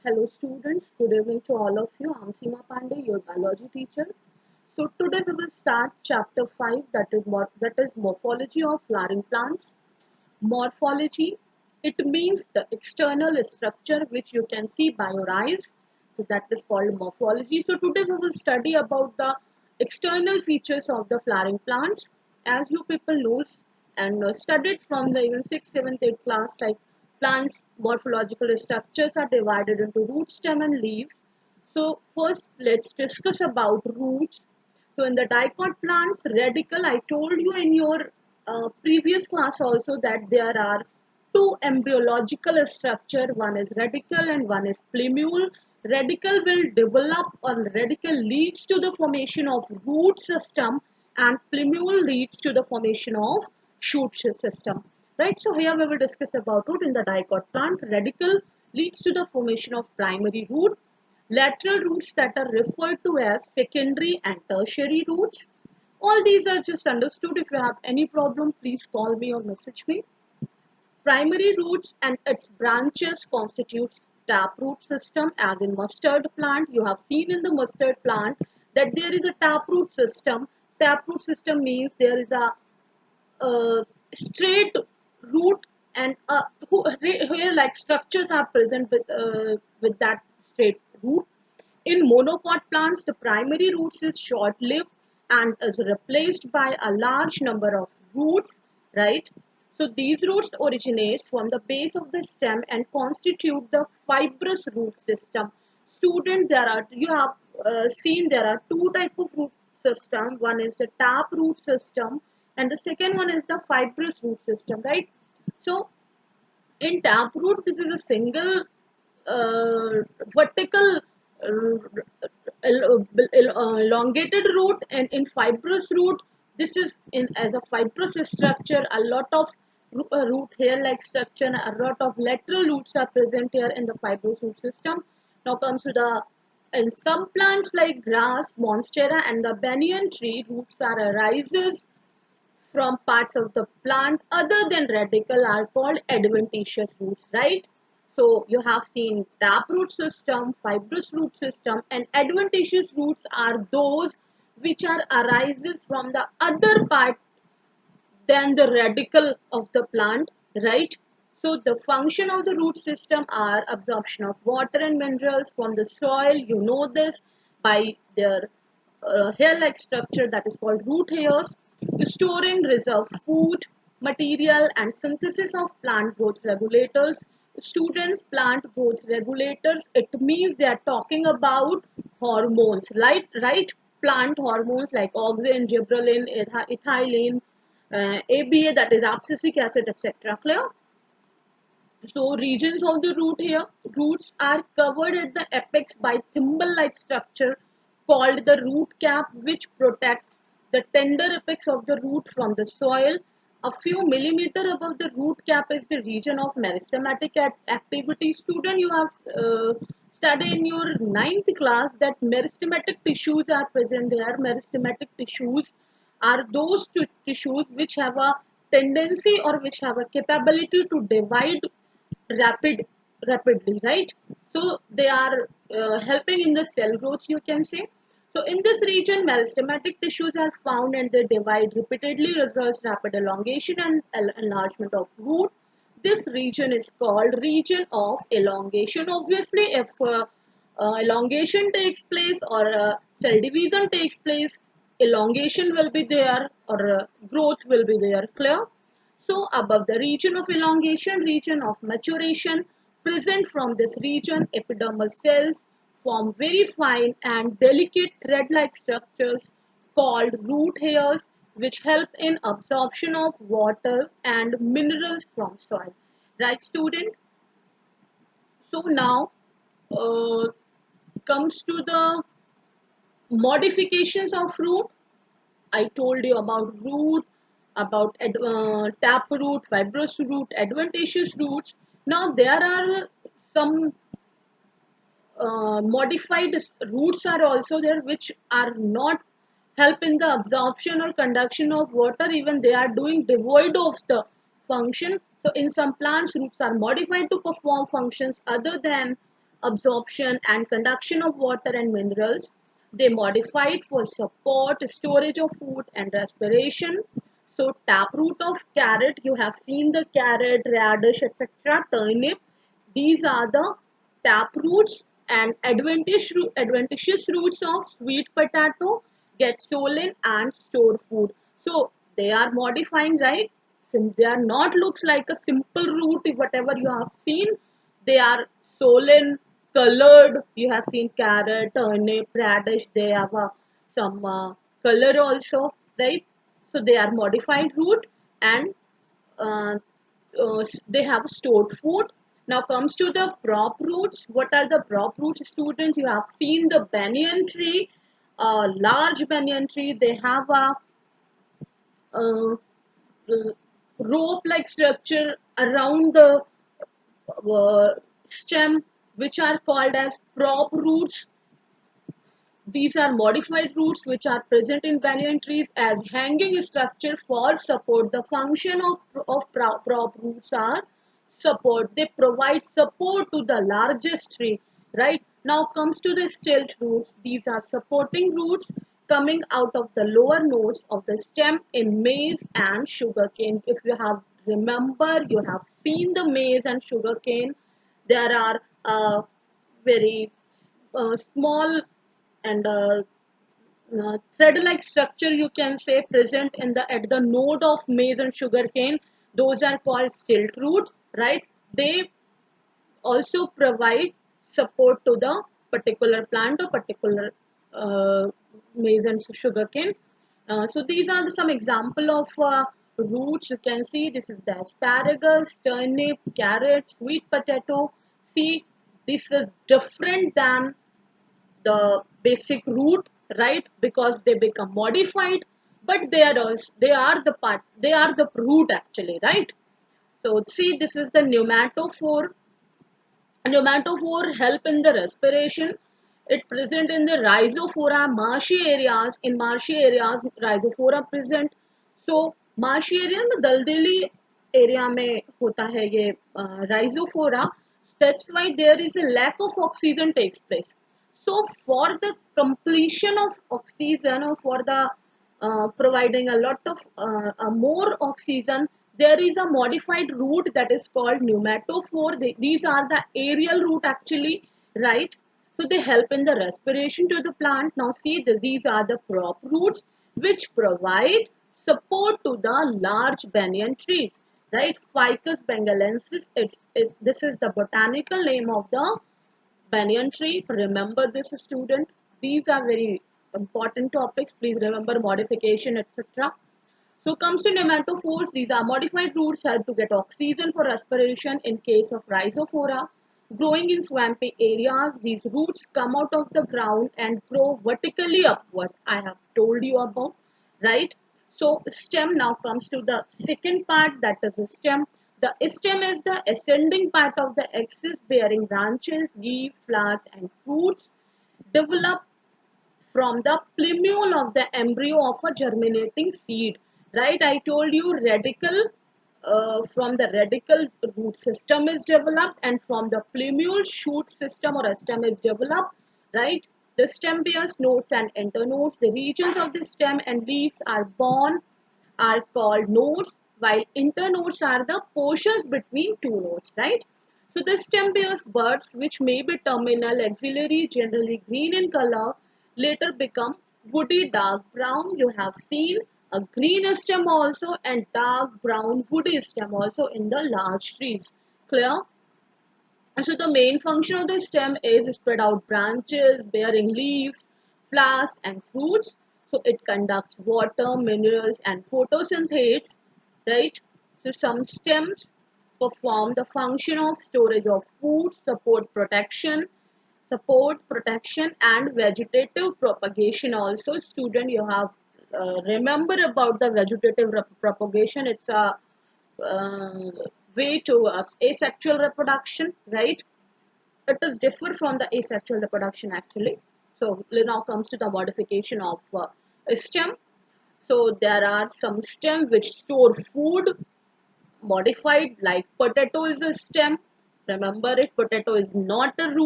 Hello students, good evening to all of you. I'm Seema Pandey, your biology teacher. So today we will start chapter 5, that is morphology of flowering plants. Morphology, it means the external structure which you can see by your eyes. So that is called morphology. So today we will study about the external features of the flowering plants. As you people know and studied from the even 6th, 7th, 8th class, like plants morphological structures are divided into root, stem and leaves. So first let's discuss about roots. So in the dicot plants, radicle, I told you in your previous class also that there are two embryological structure. One is radicle and one is plumule. Radicle will develop or radicle leads to the formation of root system and plumule leads to the formation of shoot system. Right. So here we will discuss about root in the dicot plant. Radicle leads to the formation of primary root. Lateral roots that are referred to as secondary and tertiary roots. All these are just understood. If you have any problem, please call me or message me. Primary roots and its branches constitutes taproot system. As in mustard plant, you have seen in the mustard plant that there is a taproot system. Taproot system means there is a straight root and here like structures are present with that straight root. In monopod plants, the primary roots is short-lived and is replaced by a large number of roots, right? So these roots originate from the base of the stem and constitute the fibrous root system. Student, there are you have seen there are two type of root system. One is the tap root system, and the second one is the fibrous root system, right? So in taproot, this is a single vertical elongated root, and in fibrous root, this is in as a fibrous structure. A lot of root hair-like structure, and a lot of lateral roots are present here in the fibrous root system. Now comes to the in some plants like grass, monstera, and the banyan tree, roots are arises from parts of the plant other than radicle are called adventitious roots, right? So you have seen taproot system, fibrous root system, and adventitious roots are those which are arises from the other part than the radicle of the plant, right? So the function of the root system are absorption of water and minerals from the soil. You know this by their hair-like structure that is called root hairs, storing reserve food material and synthesis of plant growth regulators. Students, plant growth regulators, it means they are talking about hormones, right? Plant hormones like auxin, gibberellin, ethylene, ABA, that is abscisic acid, etc. Clear? So regions of the root here, roots are covered at the apex by thimble-like structure called the root cap, which protects the tender apex of the root from the soil. A few millimeter above the root cap is the region of meristematic activity. Student, you have studied in your ninth class that meristematic tissues are present there. Meristematic tissues are those tissues which have a tendency or which have a capability to divide rapidly, right? So they are helping in the cell growth, you can say. So in this region, meristematic tissues are found and they divide repeatedly, results rapid elongation and enlargement of root. This region is called region of elongation. Obviously, if elongation takes place or cell division takes place, elongation will be there or growth will be there. Clear? So above the region of elongation, region of maturation, present from this region, epidermal cells form very fine and delicate thread-like structures called root hairs, which help in absorption of water and minerals from soil. Right, student? So now uh, comes to the modifications of root. I told you about root, about tap root, fibrous root, adventitious roots. Now there are some modified roots are also there which are not help in the absorption or conduction of water. Even they are doing devoid of the function. So in some plants, roots are modified to perform functions other than absorption and conduction of water and minerals. They modified for support, storage of food and respiration. So taproot of carrot, you have seen the carrot, radish, etc. Turnip. These are the taproots, and adventitious roots of sweet potato get stolen and store food. So they are modifying, right? Since they are not looks like a simple root, whatever you have seen, they are stolen, colored. You have seen carrot, turnip, radish. They have some color also, right? So they are modified root, and uh, they have stored food. Now comes to the prop roots. What are the prop roots, students? You have seen the banyan tree, large banyan tree. They have a uh, rope-like structure around the stem, which are called as prop roots. These are modified roots which are present in banyan trees as hanging structure for support. The function of prop roots are support. They provide support to the largest tree. Right now comes to the stilt roots. These are supporting roots coming out of the lower nodes of the stem in maize and sugarcane. If you have remember, you have seen the maize and sugarcane. There are very small and thread-like structure, you can say, present in the at the node of maize and sugarcane. Those are called stilt roots, right? They also provide support to the particular plant or particular maize and sugarcane. So these are some example of roots. You can see this is the asparagus, turnip, carrot, sweet potato. See, this is different than the basic root, right? Because they become modified, but they are the root actually, right? So see, this is the pneumatophore. Pneumatophore help in the respiration. It present in the rhizophora marshy areas. In marshy areas, rhizophora present. So marshy area में दलदली area में होता है ये rhizophora. That's why there is a lack of oxygen takes place. So for the completion of oxygen, or for the providing a lot of more oxygen, there is a modified root that is called pneumatophore. These are the aerial root actually, right? So they help in the respiration to the plant. Now see, these are the prop roots which provide support to the large banyan trees, right? Ficus bengalensis. This is the botanical name of the banyan tree. Remember this, student. These are very important topics. Please remember modification, etc. So comes to nematophores. These are modified roots help to get oxygen for respiration in case of rhizophora. Growing in swampy areas, these roots come out of the ground and grow vertically upwards. I have told you about, right? So stem now comes to the second part, that is the stem. The stem is the ascending part of the axis bearing branches, leaves, flowers and fruits develop from the plumule of the embryo of a germinating seed, right? I told you radical, from the radical root system is developed, and from the plumule shoot system or a stem is developed, right? The stem bears nodes and internodes. The regions of the stem and leaves are called nodes, while internodes are the portions between two nodes, right? So the stem bears buds which may be terminal, axillary, generally green in color, later become woody dark brown. You have seen a green stem also and dark brown woody stem also in the large trees. Clear? And so the main function of the stem is spread out branches bearing leaves, flowers and fruits. So it conducts water, minerals and photosynthesis, right? So some stems perform the function of storage of food, support, protection and vegetative propagation also. Student, you have remember about the vegetative propagation. It's a uh, way to asexual reproduction, right? It is different from the asexual reproduction actually. So now comes to the modification of a stem. So there are some stem which store food, modified, like potato is a stem. Remember it, potato is not a root.